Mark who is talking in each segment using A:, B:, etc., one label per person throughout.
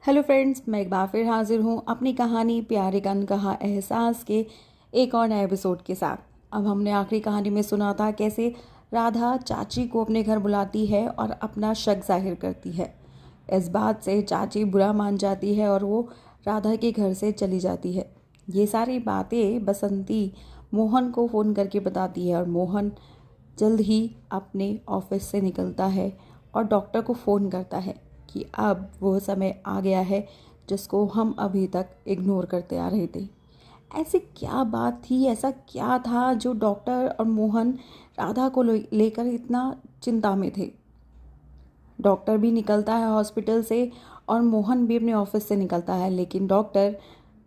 A: Hello friends, मैं एक बार फिर हाजिर हूँ अपनी कहानी प्यारे का अनकहा एहसास के एक और नए एपिसोड के साथ। अब हमने आखिरी कहानी में सुना था कैसे राधा चाची को अपने घर बुलाती है और अपना शक जाहिर करती है। इस बात से चाची बुरा मान जाती है और वो राधा के घर से चली जाती है। ये सारी बातें बसंती मोहन को फ़ोन करके बताती है और मोहन जल्द ही अपने ऑफिस से निकलता है और डॉक्टर को फ़ोन करता है कि अब वो समय आ गया है जिसको हम अभी तक इग्नोर करते आ रहे थे। ऐसी क्या बात थी, ऐसा क्या था जो डॉक्टर और मोहन राधा को लेकर इतना चिंता में थे। डॉक्टर भी निकलता है हॉस्पिटल से और मोहन भी अपने ऑफिस से निकलता है, लेकिन डॉक्टर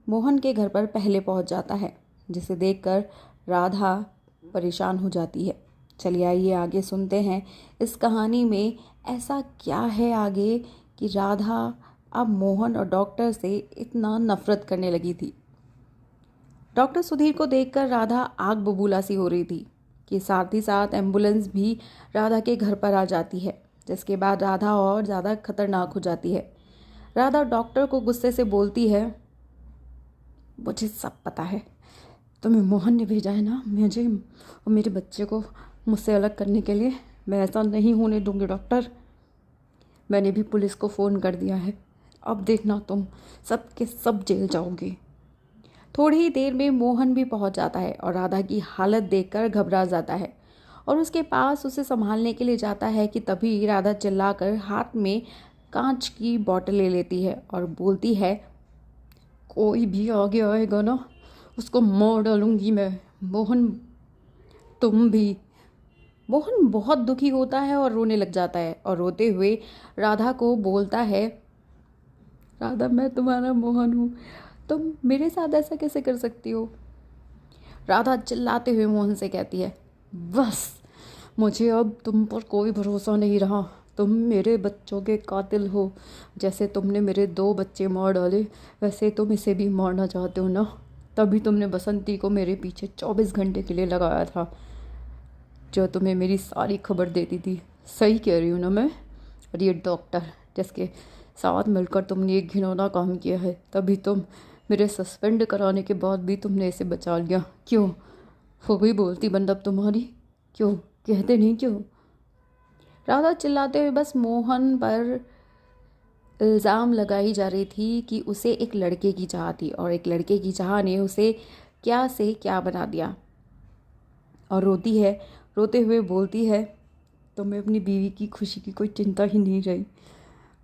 A: मोहन के घर पर पहले पहुंच जाता है, जिसे देखकर राधा परेशान हो जाती है। चलिए आइए आगे सुनते हैं इस कहानी में ऐसा क्या है आगे कि राधा अब मोहन और डॉक्टर से इतना नफरत करने लगी थी। डॉक्टर सुधीर को देखकर राधा आग बबूला सी हो रही थी कि साथ ही साथ एम्बुलेंस भी राधा के घर पर आ जाती है, जिसके बाद राधा और ज़्यादा खतरनाक हो जाती है। राधा डॉक्टर को गुस्से से बोलती है, मुझे सब पता है, तुम्हें मोहन ने भेजा है ना मुझे और मेरे बच्चे को मुझसे अलग करने के लिए। मैं ऐसा नहीं होने दूंगी डॉक्टर। मैंने भी पुलिस को फ़ोन कर दिया है। अब देखना तुम सब के सब जेल जाओगे। थोड़ी ही देर में मोहन भी पहुंच जाता है और राधा की हालत देखकर घबरा जाता है और उसके पास उसे संभालने के लिए जाता है कि तभी राधा चिल्लाकर हाथ में कांच की बोतल ले लेती है और बोलती है, कोई भी आगे आएगा ना उसको मार डालूंगी मैं। मोहन तुम भी। मोहन बहुत दुखी होता है और रोने लग जाता है और रोते हुए राधा को बोलता है, राधा मैं तुम्हारा मोहन हूँ, तुम मेरे साथ ऐसा कैसे कर सकती हो। राधा चिल्लाते हुए मोहन से कहती है, बस मुझे अब तुम पर कोई भरोसा नहीं रहा। तुम मेरे बच्चों के कातिल हो। जैसे तुमने मेरे 2 बच्चे मार डाले वैसे तुम इसे भी मारना चाहते हो ना। तभी तुमने बसंती को मेरे पीछे 24 घंटे के लिए लगाया था, जो तुम्हें मेरी सारी खबर देती थी। सही कह रही हूँ ना मैं। और ये डॉक्टर जिसके साथ मिलकर तुमने एक घिनौना काम किया है, तभी तुम मेरे सस्पेंड कराने के बाद भी तुमने इसे बचा लिया। क्यों हो गई बोलती बंद अब तुम्हारी? क्यों कहते नहीं क्यों? राधा चिल्लाते हुए बस मोहन पर इल्ज़ाम लगाई जा रही थी कि उसे एक लड़के की चाह थी और एक लड़के की चाह ने उसे क्या से क्या बना दिया। और रोती है, रोते हुए बोलती है, तुम्हें अपनी बीवी की खुशी की कोई चिंता ही नहीं रही।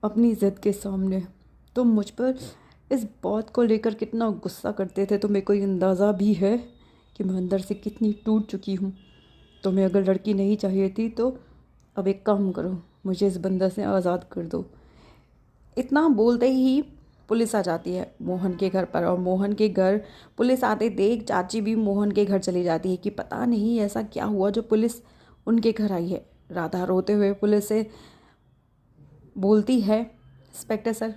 A: अपनी इज्जत के सामने तुम मुझ पर इस बात को लेकर कितना गुस्सा करते थे, तुम्हें कोई अंदाज़ा भी है कि मैं अंदर से कितनी टूट चुकी हूँ। तुम्हें अगर लड़की नहीं चाहिए थी तो अब एक काम करो, मुझे इस बंधन से आज़ाद कर दो। इतना बोलते ही पुलिस आ जाती है मोहन के घर पर और मोहन के घर पुलिस आते देख चाची भी मोहन के घर चली जाती है कि पता नहीं ऐसा क्या हुआ जो पुलिस उनके घर आई है। राधा रोते हुए पुलिस से बोलती है, इंस्पेक्टर सर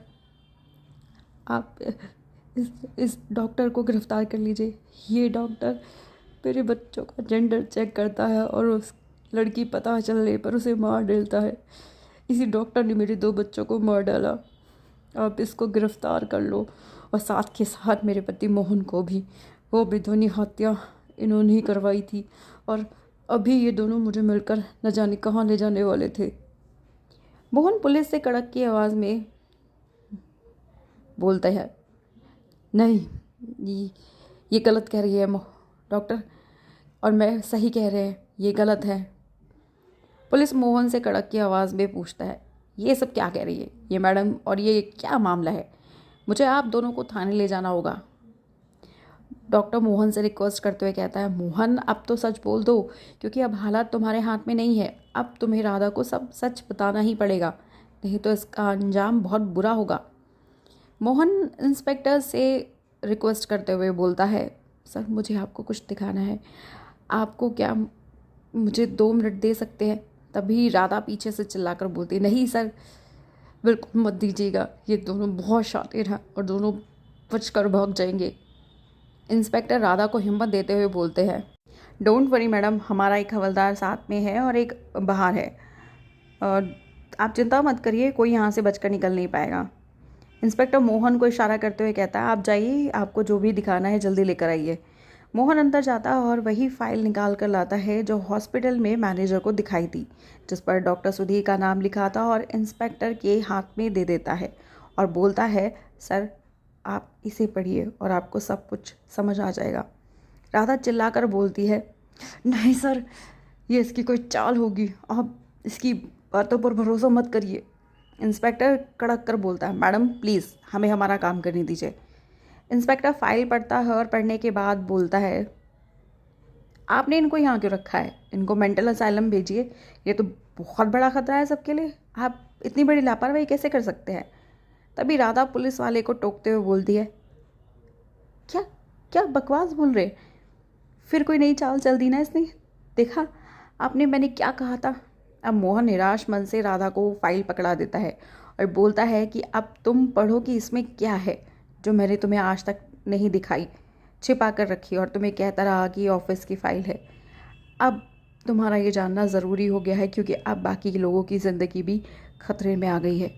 A: आप इस डॉक्टर को गिरफ्तार कर लीजिए। ये डॉक्टर मेरे बच्चों का जेंडर चेक करता है और उस लड़की पता चलने पर उसे मार डालता है। इसी डॉक्टर ने मेरे 2 बच्चों को मार डाला। आप इसको गिरफ्तार कर लो और साथ के साथ मेरे पति मोहन को भी। वो बेधुनी हत्या इन्होंने ही करवाई थी और अभी ये दोनों मुझे मिलकर न जाने कहाँ ले जाने वाले थे। मोहन पुलिस से कड़क की आवाज़ में बोलता है, नहीं ये गलत कह रही है डॉक्टर, और मैं सही कह रहे हैं, ये गलत है। पुलिस मोहन से कड़क की आवाज़ में पूछता है, ये सब क्या कह रही है ये मैडम, और ये क्या मामला है? मुझे आप दोनों को थाने ले जाना होगा। डॉक्टर मोहन से रिक्वेस्ट करते हुए कहता है, मोहन अब तो सच बोल दो, क्योंकि अब हालात तुम्हारे हाथ में नहीं है। अब तुम्हें राधा को सब सच बताना ही पड़ेगा, नहीं तो इसका अंजाम बहुत बुरा होगा। मोहन इंस्पेक्टर से रिक्वेस्ट करते हुए बोलता है, सर मुझे आपको कुछ दिखाना है, आपको क्या मुझे 2 मिनट दे सकते हैं? तभी राधा पीछे से चिल्लाकर बोलती, नहीं सर बिल्कुल मत दीजिएगा, ये दोनों बहुत शातिर हैं और दोनों बचकर भाग जाएंगे। इंस्पेक्टर राधा को हिम्मत देते हुए बोलते हैं, डोंट वरी मैडम, हमारा एक हवलदार साथ में है और एक बाहर है, और आप चिंता मत करिए, कोई यहाँ से बचकर निकल नहीं पाएगा। इंस्पेक्टर मोहन को इशारा करते हुए कहता है, आप जाइए, आपको जो भी दिखाना है जल्दी लेकर आइए। मोहन अंदर जाता है और वही फाइल निकाल कर लाता है जो हॉस्पिटल में मैनेजर को दिखाई थी, जिस पर डॉक्टर सुधीर का नाम लिखा था, और इंस्पेक्टर के हाथ में दे देता है और बोलता है, सर आप इसे पढ़िए और आपको सब कुछ समझ आ जाएगा। राधा चिल्लाकर बोलती है, नहीं सर, ये इसकी कोई चाल होगी, आप इसकी बातों पर भरोसा मत करिए। इंस्पेक्टर कड़क कर बोलता है, मैडम प्लीज़ हमें हमारा काम करने दीजिए। इंस्पेक्टर फाइल पढ़ता है और पढ़ने के बाद बोलता है, आपने इनको यहाँ क्यों रखा है? इनको मेंटल असाइलम भेजिए, ये तो बहुत बड़ा खतरा है सबके लिए। आप इतनी बड़ी लापरवाही कैसे कर सकते हैं? तभी राधा पुलिस वाले को टोकते हुए बोलती है, क्या क्या बकवास बोल रहे? फिर कोई नई चाल चल दी ना इसने, देखा आपने मैंने क्या कहा था। अब मोहन निराश मन से राधा को फाइल पकड़ा देता है और बोलता है कि अब तुम पढ़ो कि इसमें क्या है जो मैंने तुम्हें आज तक नहीं दिखाई, छिपा कर रखी और तुम्हें कहता रहा कि ऑफिस की फ़ाइल है। अब तुम्हारा ये जानना ज़रूरी हो गया है क्योंकि अब बाकी के लोगों की ज़िंदगी भी खतरे में आ गई है।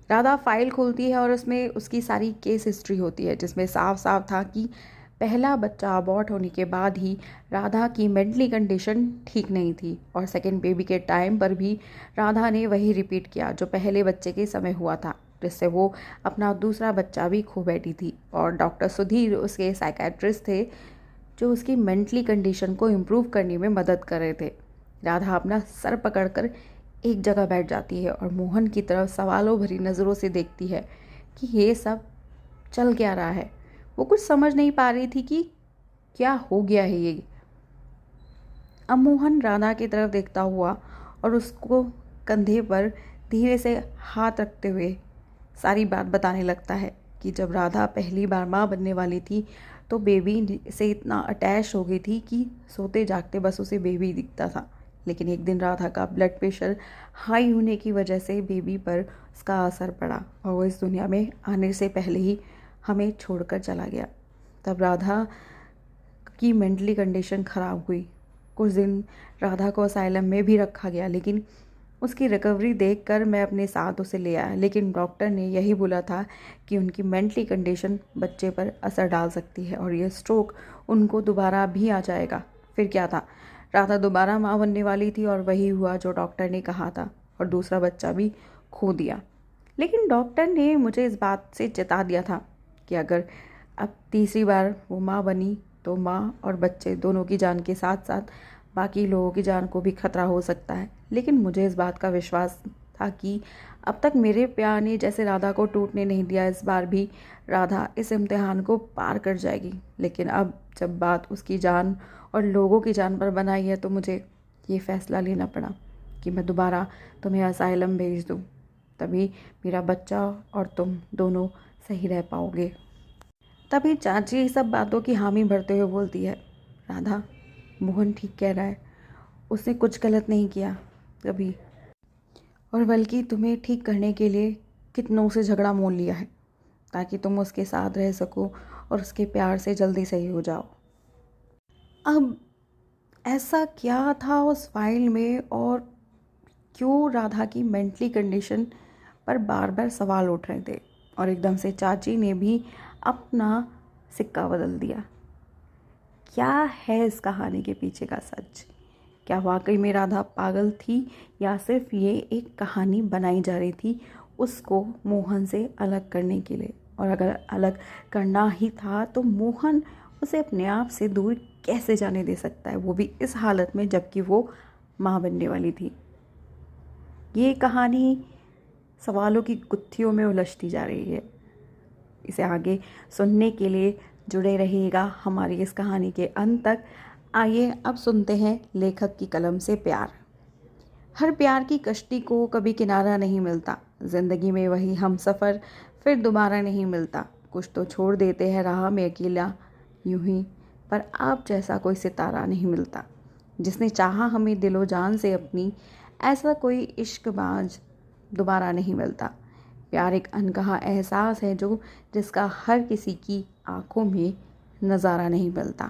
A: राधा फाइल खोलती है और उसमें उसकी सारी केस हिस्ट्री होती है, जिसमें साफ साफ था कि पहला बच्चा अबॉर्ट होने के बाद ही राधा की मेंटली कंडीशन ठीक नहीं थी, और सेकेंड बेबी के टाइम पर भी राधा ने वही रिपीट किया जो पहले बच्चे के समय हुआ था, जिससे वो अपना दूसरा बच्चा भी खो बैठी थी। और डॉक्टर सुधीर उसके साइकेट्रिस्ट थे जो उसकी मेंटली कंडीशन को इम्प्रूव करने में मदद कर रहे थे। राधा अपना सर पकड़कर एक जगह बैठ जाती है और मोहन की तरफ सवालों भरी नज़रों से देखती है कि ये सब चल क्या रहा है। वो कुछ समझ नहीं पा रही थी कि क्या हो गया है ये। अब मोहन राधा की तरफ देखता हुआ और उसको कंधे पर धीरे से हाथ रखते हुए सारी बात बताने लगता है कि जब राधा पहली बार माँ बनने वाली थी तो बेबी से इतना अटैच हो गई थी कि सोते जागते बस उसे बेबी दिखता था। लेकिन एक दिन राधा का ब्लड प्रेशर हाई होने की वजह से बेबी पर उसका असर पड़ा और वो इस दुनिया में आने से पहले ही हमें छोड़कर चला गया। तब राधा की मेंटली कंडीशन ख़राब हुई। कुछ दिन राधा को असाइलम में भी रखा गया, लेकिन उसकी रिकवरी देखकर मैं अपने साथ उसे ले आया, लेकिन डॉक्टर ने यही बोला था कि उनकी मेंटली कंडीशन बच्चे पर असर डाल सकती है और ये स्ट्रोक उनको दोबारा भी आ जाएगा। फिर क्या था, राधा दोबारा माँ बनने वाली थी और वही हुआ जो डॉक्टर ने कहा था, और दूसरा बच्चा भी खो दिया। लेकिन डॉक्टर ने मुझे इस बात से चेता दिया था कि अगर अब तीसरी बार वो माँ बनी तो माँ और बच्चे दोनों की जान के साथ साथ बाकी लोगों की जान को भी खतरा हो सकता है। लेकिन मुझे इस बात का विश्वास था कि अब तक मेरे प्यार ने जैसे राधा को टूटने नहीं दिया, इस बार भी राधा इस इम्तिहान को पार कर जाएगी। लेकिन अब जब बात उसकी जान और लोगों की जान पर बनाई है तो मुझे ये फ़ैसला लेना पड़ा कि मैं दोबारा तुम्हें असाइलम भेज दूँ, तभी मेरा बच्चा और तुम दोनों सही रह पाओगे। तभी चाची सब बातों की हामी भरते हुए बोलती है, राधा मोहन ठीक कह रहा है, उसने कुछ गलत नहीं किया कभी, और बल्कि तुम्हें ठीक करने के लिए कितनों से झगड़ा मोल लिया है ताकि तुम उसके साथ रह सको और उसके प्यार से जल्दी सही हो जाओ। अब ऐसा क्या था उस फाइल में और क्यों राधा की मेंटली कंडीशन पर बार बार सवाल उठ रहे थे, और एकदम से चाची ने भी अपना सिक्का बदल दिया। क्या है इस कहानी के पीछे का सच? क्या वाकई में राधा पागल थी या सिर्फ ये एक कहानी बनाई जा रही थी उसको मोहन से अलग करने के लिए? और अगर अलग करना ही था तो मोहन उसे अपने आप से दूर कैसे जाने दे सकता है, वो भी इस हालत में जबकि वो माँ बनने वाली थी। ये कहानी सवालों की गुत्थियों में उलझती जा रही है। इसे आगे सुनने के लिए जुड़े रहिएगा हमारी इस कहानी के अंत तक। आइए अब सुनते हैं लेखक की कलम से प्यार। हर प्यार की कश्ती को कभी किनारा नहीं मिलता, ज़िंदगी में वही हम सफ़र फिर दोबारा नहीं मिलता। कुछ तो छोड़ देते हैं राह में अकेला यूं ही, पर आप जैसा कोई सितारा नहीं मिलता जिसने चाहा हमें दिलो जान से अपनी, ऐसा कोई इश्कबाज दोबारा नहीं मिलता। प्यार एक अनकहा एहसास है जो जिसका हर किसी की आंखों में नज़ारा नहीं मिलता।